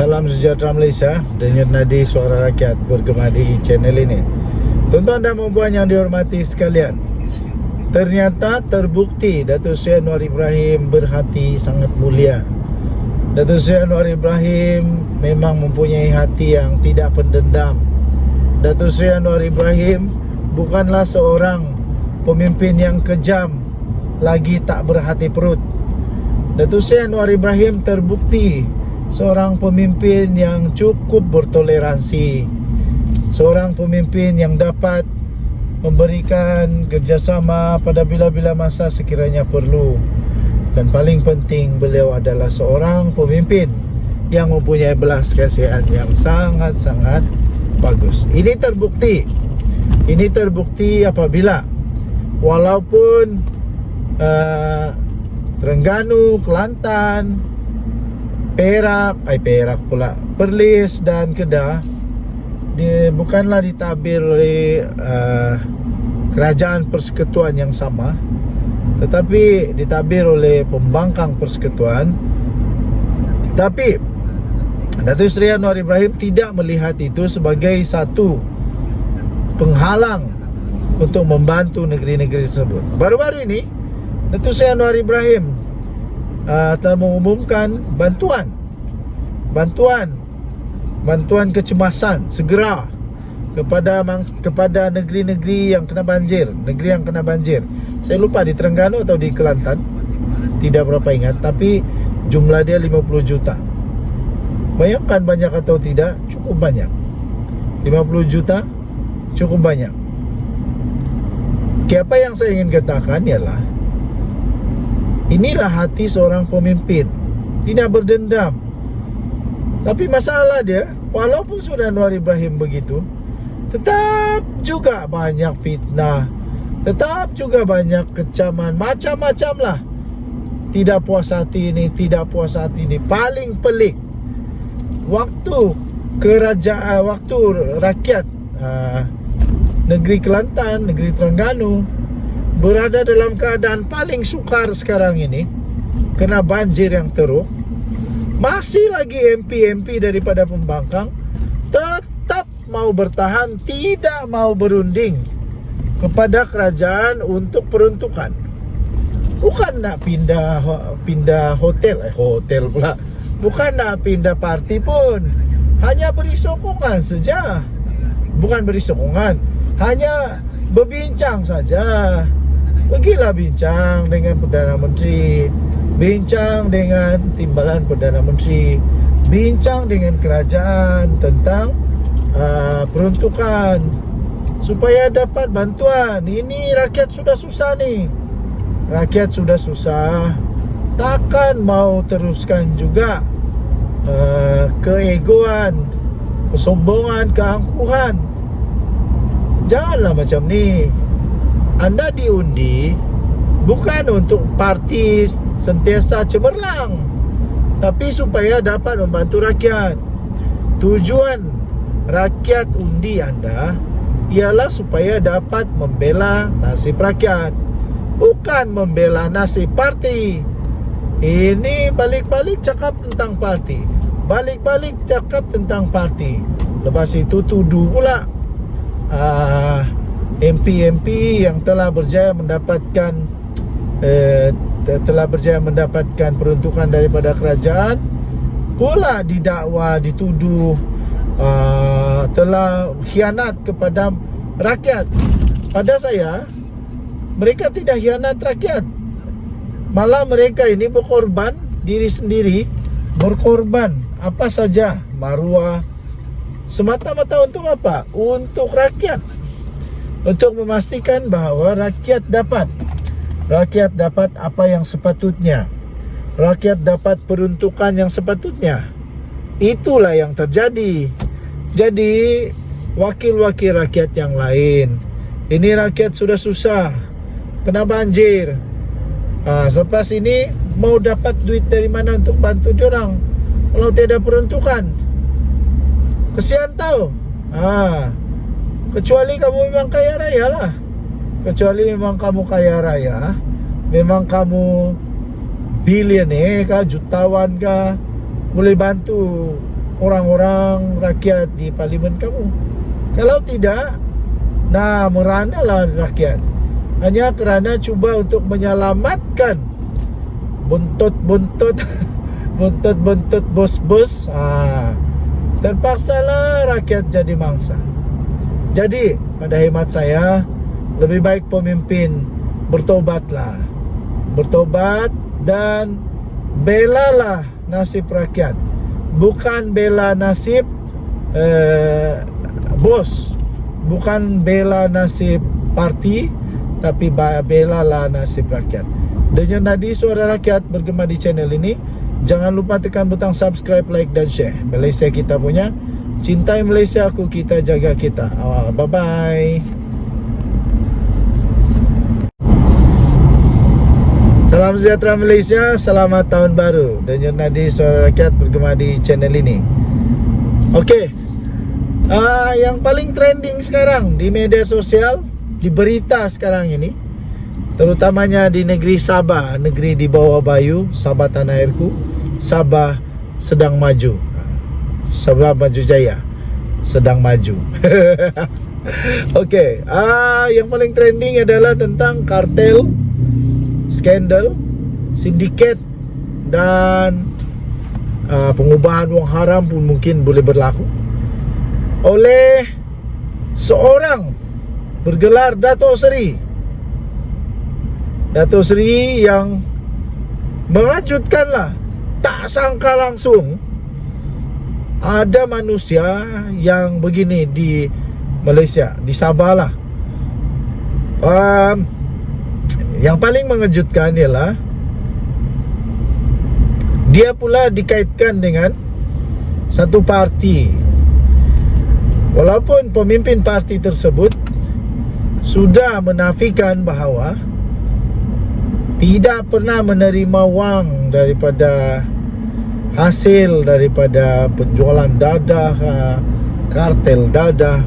Salam sejahtera Malaysia. Denyut nadi suara rakyat bergema di channel ini. Tuan-tuan dan puan yang dihormati sekalian, ternyata terbukti Datuk Seri Anwar Ibrahim berhati sangat mulia. Datuk Seri Anwar Ibrahim memang mempunyai hati yang tidak pendendam. Datuk Seri Anwar Ibrahim bukanlah seorang pemimpin yang kejam lagi tak berhati perut. Datuk Seri Anwar Ibrahim terbukti seorang pemimpin yang cukup bertoleransi, seorang pemimpin yang dapat memberikan kerjasama pada bila-bila masa sekiranya perlu. Dan paling penting, beliau adalah seorang pemimpin yang mempunyai belas kasihan yang sangat-sangat bagus. Ini terbukti apabila walaupun Terengganu, Kelantan, Perak pula, Perlis dan Kedah bukanlah ditabir oleh kerajaan persekutuan yang sama, tetapi ditabir oleh pembangkang persekutuan. Tapi Datuk Seri Anwar Ibrahim tidak melihat itu sebagai satu penghalang untuk membantu negeri-negeri tersebut. Baru-baru ini Datuk Seri Anwar Ibrahim telah mengumumkan bantuan kecemasan segera kepada negeri-negeri yang kena banjir, Saya lupa di Terengganu atau di Kelantan, tidak berapa ingat, tapi jumlah dia 50 juta. Bayangkan banyak atau tidak, cukup banyak. 50 juta cukup banyak. Apa yang saya ingin katakan ialah, inilah hati seorang pemimpin, tidak berdendam. Tapi masalah dia, walaupun sudah Anwar Ibrahim begitu, tetap juga banyak fitnah, tetap juga banyak kecaman, macam-macam lah. Tidak puas hati ini, tidak puas hati ini. Paling pelik, waktu rakyat negeri Kelantan, negeri Terengganu berada dalam keadaan paling sukar sekarang ini, kena banjir yang teruk, masih lagi MP daripada pembangkang tetap mau bertahan, tidak mau berunding kepada kerajaan untuk peruntukan. Bukan nak pindah hotel pula, bukan nak pindah parti pun, hanya beri sokongan saja. Bukan beri sokongan, hanya berbincang saja. Pergilah bincang dengan Perdana Menteri, bincang dengan Timbalan Perdana Menteri, bincang dengan kerajaan tentang peruntukan supaya dapat bantuan. Ini rakyat sudah susah nih. Rakyat sudah susah, takkan mau teruskan juga keegoan, kesombongan, keangkuhan. Janganlah macam ni. Anda diundi bukan untuk parti sentiasa cemerlang, tapi supaya dapat membantu rakyat. Tujuan rakyat undi Anda ialah supaya dapat membela nasib rakyat, bukan membela nasib parti. Ini balik-balik cakap tentang parti, balik-balik cakap tentang parti. Lepas itu tuduh pula MP yang telah berjaya mendapatkan peruntukan daripada kerajaan pula didakwa, dituduh telah khianat kepada rakyat. Pada saya, mereka tidak khianat rakyat, malah mereka ini berkorban diri sendiri, berkorban apa saja, maruah, semata-mata untuk apa? Untuk rakyat, untuk memastikan bahawa rakyat dapat apa yang sepatutnya, rakyat dapat peruntukan yang sepatutnya. Itulah yang terjadi. Jadi wakil-wakil rakyat yang lain, ini rakyat sudah susah, kena banjir. Selepas ini mau dapat duit dari mana untuk bantu diorang kalau tiada peruntukan? Kesian tau. Kecuali kamu memang kaya raya lah. Kecuali memang kamu kaya raya, memang kamu billionaire kah, jutawan kah, boleh bantu orang-orang rakyat di parlimen kamu. Kalau tidak, meranalah rakyat hanya kerana cuba untuk menyelamatkan buntut-buntut buntut-buntut bos-bos. Terpaksalah rakyat jadi mangsa. Jadi pada hemat saya, lebih baik pemimpin bertobatlah. Bertobat dan belalah nasib rakyat, bukan bela nasib bos, bukan bela nasib parti, tapi belalah nasib rakyat. Denyut nadi suara rakyat bergema di channel ini. Jangan lupa tekan butang subscribe, like dan share. Malaysia kita punya, cintai Malaysia aku, kita jaga kita. Bye-bye. Salam sejahtera Malaysia, selamat tahun baru. Denyut nadi suara rakyat bergema di channel ini. Okey. Yang paling trending sekarang di media sosial, di berita sekarang ini, terutamanya di negeri Sabah, negeri di bawah Bayu, Sabah tanah airku, Sabah sedang maju. Sabah Maju Jaya sedang maju. Okey, yang paling trending adalah tentang kartel, skandal, sindiket dan pengubahan wang haram pun mungkin boleh berlaku oleh seorang bergelar Dato' Seri. Dato' Seri yang mengejutkanlah. Tak sangka langsung ada manusia yang begini di Malaysia, di Sabah lah. Yang paling mengejutkan ialah dia pula dikaitkan dengan satu parti, walaupun pemimpin parti tersebut sudah menafikan bahawa tidak pernah menerima wang daripada hasil daripada penjualan dadah, kartel dadah.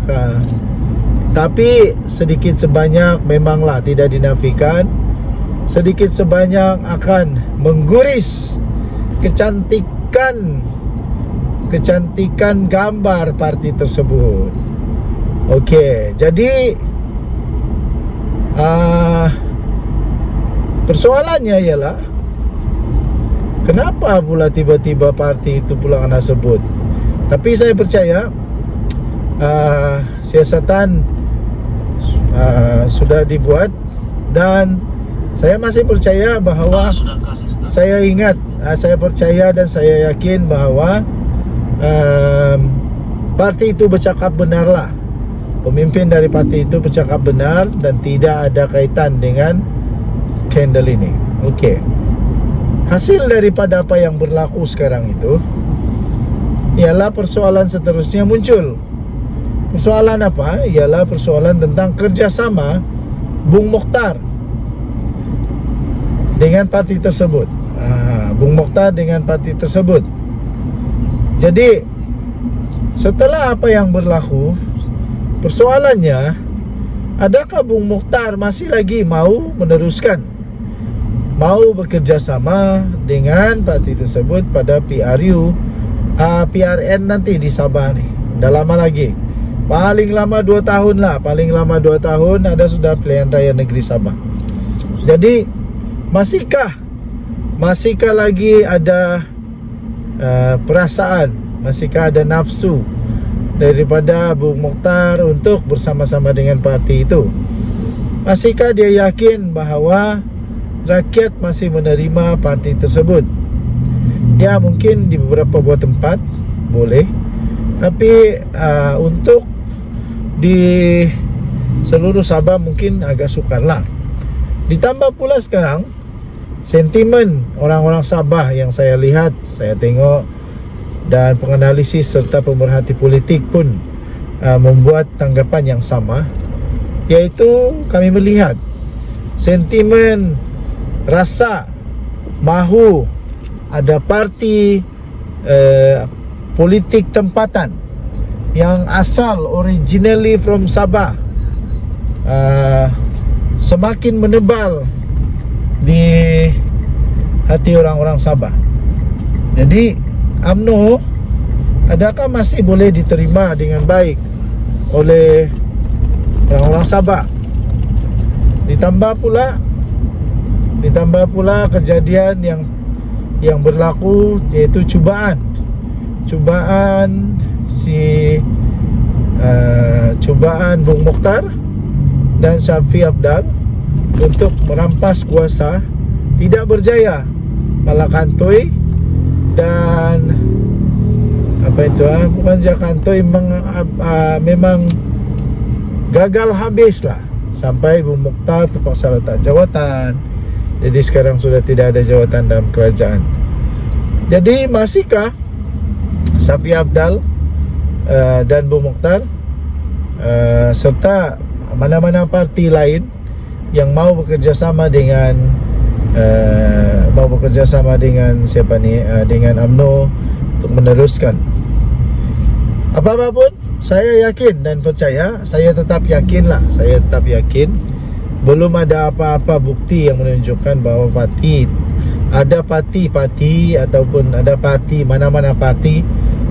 Tapi sedikit sebanyak memanglah tidak dinafikan, sedikit sebanyak akan mengguris kecantikan gambar parti tersebut. Okey, jadi persoalannya ialah kenapa pula tiba-tiba parti itu pula kena sebut. Tapi saya percaya siasatan sudah dibuat, dan saya masih percaya bahawa saya percaya dan saya yakin bahawa parti itu bercakap benarlah. Pemimpin dari parti itu bercakap benar dan tidak ada kaitan dengan skandal ini. Okey. Hasil daripada apa yang berlaku sekarang itu ialah persoalan seterusnya muncul. Persoalan apa? Ialah persoalan tentang kerjasama Bung Mokhtar dengan parti tersebut. Bung Mokhtar dengan parti tersebut. Jadi setelah apa yang berlaku, persoalannya, adakah Bung Mokhtar masih lagi mau meneruskan, mau bekerjasama dengan parti tersebut pada PRN nanti di Sabah ni? Dah lama lagi, paling lama 2 tahun lah. Paling lama 2 tahun ada sudah pilihan raya negeri Sabah. Jadi masihkah lagi ada perasaan, masihkah ada nafsu daripada Bung Mokhtar untuk bersama-sama dengan parti itu? Masihkah dia yakin bahawa rakyat masih menerima parti tersebut? Ya, mungkin di beberapa buah tempat boleh, tapi untuk di seluruh Sabah mungkin agak sukarlah. Ditambah pula sekarang sentimen orang-orang Sabah yang saya lihat, saya tengok, dan penganalisis serta pemerhati politik pun membuat tanggapan yang sama, iaitu kami melihat sentimen, rasa mahu ada parti politik tempatan yang asal originally from Sabah semakin menebal di hati orang-orang Sabah. Jadi UMNO adakah masih boleh diterima dengan baik oleh orang-orang Sabah? Ditambah pula kejadian yang berlaku, yaitu cubaan Bung Mokhtar dan Syafiq Apdal untuk merampas kuasa tidak berjaya. Malakantoi dan bukan Jakantoi, memang gagal habis lah, sampai Bung Mokhtar terpaksa letak jawatan. Jadi sekarang sudah tidak ada jawatan dalam kerajaan. Jadi masihkah Syafiq Apdal dan Bung Mokhtar serta mana-mana parti lain yang mau bekerja sama dengan dengan UMNO untuk meneruskan apa-apapun? Saya yakin dan percaya, saya tetap yakin belum ada apa-apa bukti yang menunjukkan bahawa parti ataupun ada parti, mana-mana parti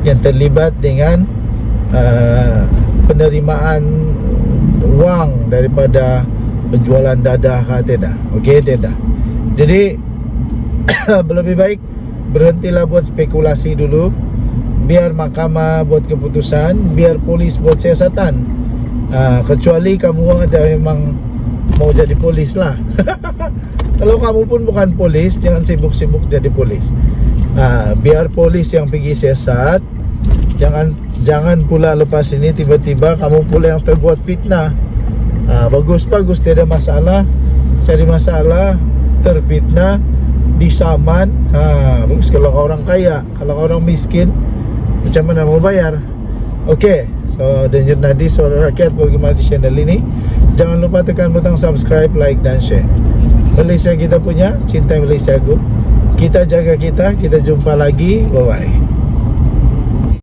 yang terlibat dengan penerimaan wang daripada penjualan dadah tidak. Okey, tidak. Jadi lebih baik berhentilah buat spekulasi dulu. Biar mahkamah buat keputusan, biar polis buat siasatan. Kecuali kamu ada memang mau jadi polis lah. Kalau kamu pun bukan polis, jangan sibuk-sibuk jadi polis. Biar polis yang pergi siasat. Jangan pula lepas ini tiba-tiba kamu pula yang terbuat fitnah. Bagus, tiada masalah. Cari masalah, terfitnah, disaman. Bagus kalau orang kaya. Kalau orang miskin, macam mana mau bayar? Okey, so Danger Nadi, Suara Rakyat, bagaimana di channel ini? Jangan lupa tekan butang subscribe, like dan share. Malaysia kita punya, cinta Malaysia aku. Kita jaga kita jumpa lagi. Bye bye.